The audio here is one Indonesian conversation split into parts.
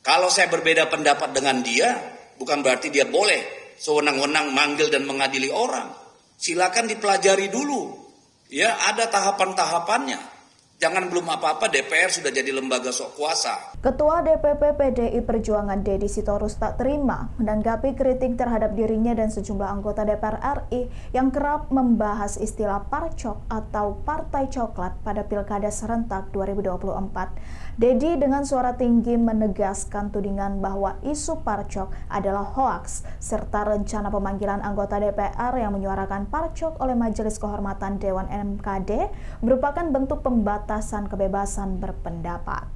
Kalau saya berbeda pendapat dengan dia, bukan berarti dia boleh sewenang-wenang manggil dan mengadili orang. Silakan dipelajari dulu. Ya, ada tahapan-tahapannya. Jangan belum apa-apa DPR sudah jadi lembaga sok kuasa. Ketua DPP PDI Perjuangan Deddy Sitorus tak terima menanggapi kritik terhadap dirinya dan sejumlah anggota DPR RI yang kerap membahas istilah parcok atau partai coklat pada Pilkada serentak 2024. Deddy dengan suara tinggi menegaskan tudingan bahwa isu parcok adalah hoaks serta rencana pemanggilan anggota DPR yang menyuarakan parcok oleh Majelis Kehormatan Dewan MKD merupakan bentuk pembatasan kebebasan berpendapat.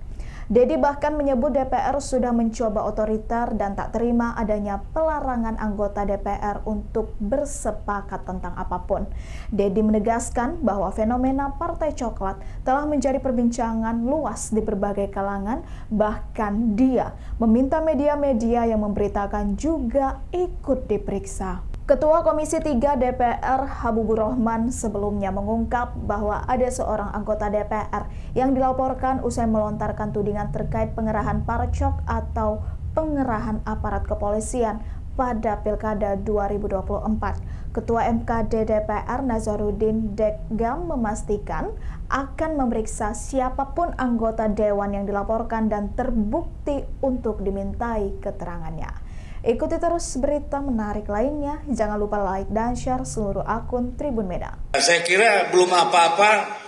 Deddy bahkan menyebut DPR sudah mencoba otoriter dan tak terima adanya pelarangan anggota DPR untuk bersepakat tentang apapun. Deddy menegaskan bahwa fenomena partai coklat telah menjadi perbincangan luas di berbagai kalangan, bahkan dia meminta media-media yang memberitakan juga ikut diperiksa. Ketua Komisi 3 DPR Habibur Rahman sebelumnya mengungkap bahwa ada seorang anggota DPR yang dilaporkan usai melontarkan tudingan terkait pengerahan parcok atau pengerahan aparat kepolisian pada Pilkada 2024. Ketua MKD DPR Nazarudin Dekgam memastikan akan memeriksa siapapun anggota dewan yang dilaporkan dan terbukti untuk dimintai keterangannya. Ikuti terus berita menarik lainnya. Jangan lupa like dan share seluruh akun Tribun Medan. Saya kira belum apa-apa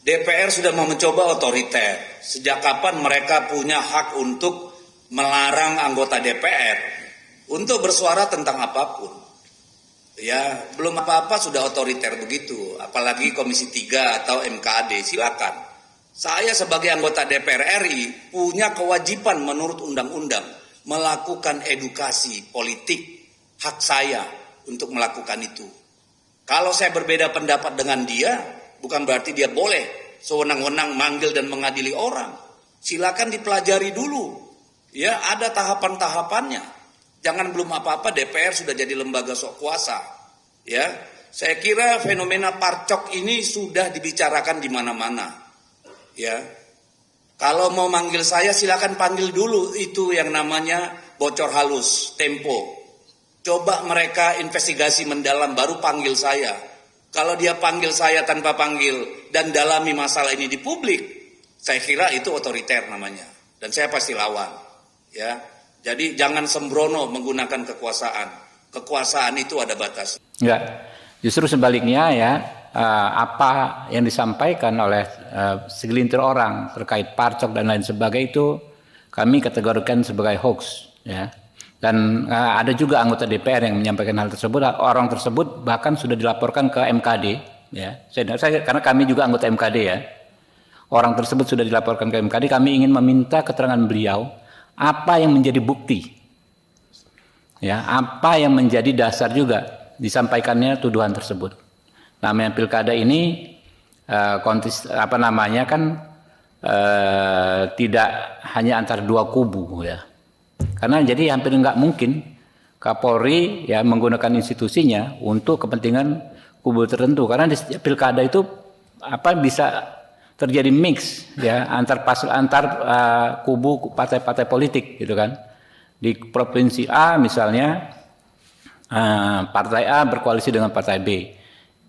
DPR sudah mau mencoba otoriter. Sejak kapan mereka punya hak untuk melarang anggota DPR untuk bersuara tentang apapun? Ya, belum apa-apa sudah otoriter begitu. Apalagi Komisi 3 atau MKD, silakan. Saya sebagai anggota DPR RI punya kewajiban menurut undang-undang melakukan edukasi politik, hak saya untuk melakukan itu. Kalau saya berbeda pendapat dengan dia, bukan berarti dia boleh sewenang-wenang manggil dan mengadili orang. Silakan dipelajari dulu. Ya, ada tahapan-tahapannya. Jangan belum apa-apa DPR sudah jadi lembaga sok kuasa. Ya, saya kira fenomena parcok ini sudah dibicarakan di mana-mana. Ya. Kalau mau manggil saya silakan panggil dulu, itu yang namanya bocor halus, tempo. Coba mereka investigasi mendalam baru panggil saya. Kalau dia panggil saya tanpa panggil dan dalami masalah ini di publik, saya kira itu otoriter namanya. Dan saya pasti lawan. Ya. Jadi jangan sembrono menggunakan kekuasaan. Kekuasaan itu ada batas. Enggak, justru sebaliknya ya. Apa yang disampaikan oleh segelintir orang terkait parcok dan lain sebagainya itu kami kategorikan sebagai hoax, ya. Dan ada juga anggota DPR yang menyampaikan hal tersebut. Orang tersebut bahkan sudah dilaporkan ke MKD, ya. Karena kami juga anggota MKD, ya. Orang tersebut sudah dilaporkan ke MKD. Kami ingin meminta keterangan beliau apa yang menjadi bukti, ya, apa yang menjadi dasar juga disampaikannya tuduhan tersebut. Namanya pilkada ini tidak hanya antara dua kubu, ya. Karena jadi hampir nggak mungkin Kapolri ya menggunakan institusinya untuk kepentingan kubu tertentu. Karena di setiap pilkada itu bisa terjadi mix, ya, antar kubu partai-partai politik gitu kan. Di provinsi A misalnya partai A berkoalisi dengan partai B.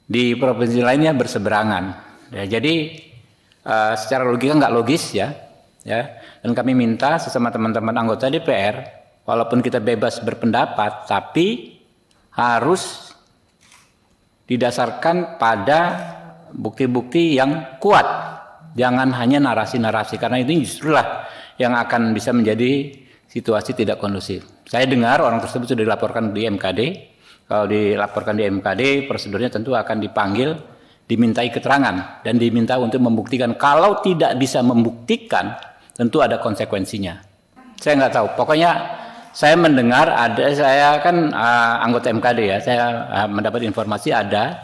Di provinsi lainnya berseberangan. Ya, jadi secara logika nggak logis, ya. Dan kami minta sesama teman-teman anggota DPR, walaupun kita bebas berpendapat, tapi harus didasarkan pada bukti-bukti yang kuat. Jangan hanya narasi-narasi, karena itu justrulah yang akan bisa menjadi situasi tidak kondusif. Saya dengar orang tersebut sudah dilaporkan di MKD. Kalau dilaporkan di MKD, prosedurnya tentu akan dipanggil, dimintai keterangan, dan diminta untuk membuktikan. Kalau tidak bisa membuktikan, tentu ada konsekuensinya. Saya nggak tahu. Pokoknya saya mendengar saya kan anggota MKD, ya. Saya mendapat informasi ada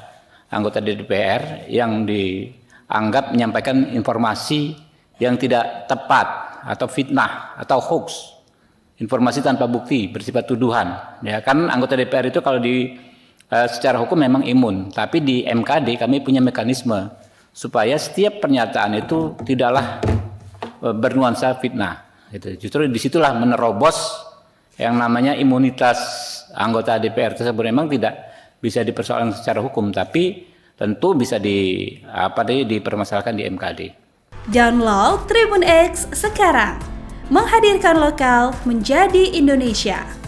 anggota DPR yang dianggap menyampaikan informasi yang tidak tepat atau fitnah atau hoax. Informasi tanpa bukti, bersifat tuduhan. Ya kan anggota DPR itu kalau secara hukum memang imun, tapi di MKD kami punya mekanisme supaya setiap pernyataan itu tidaklah bernuansa fitnah. Gitu. Justru disitulah menerobos yang namanya imunitas anggota DPR tersebut. Memang tidak bisa dipersoalkan secara hukum, tapi tentu bisa dipermasalahkan di MKD. Download Tribun X sekarang, menghadirkan lokal menjadi Indonesia.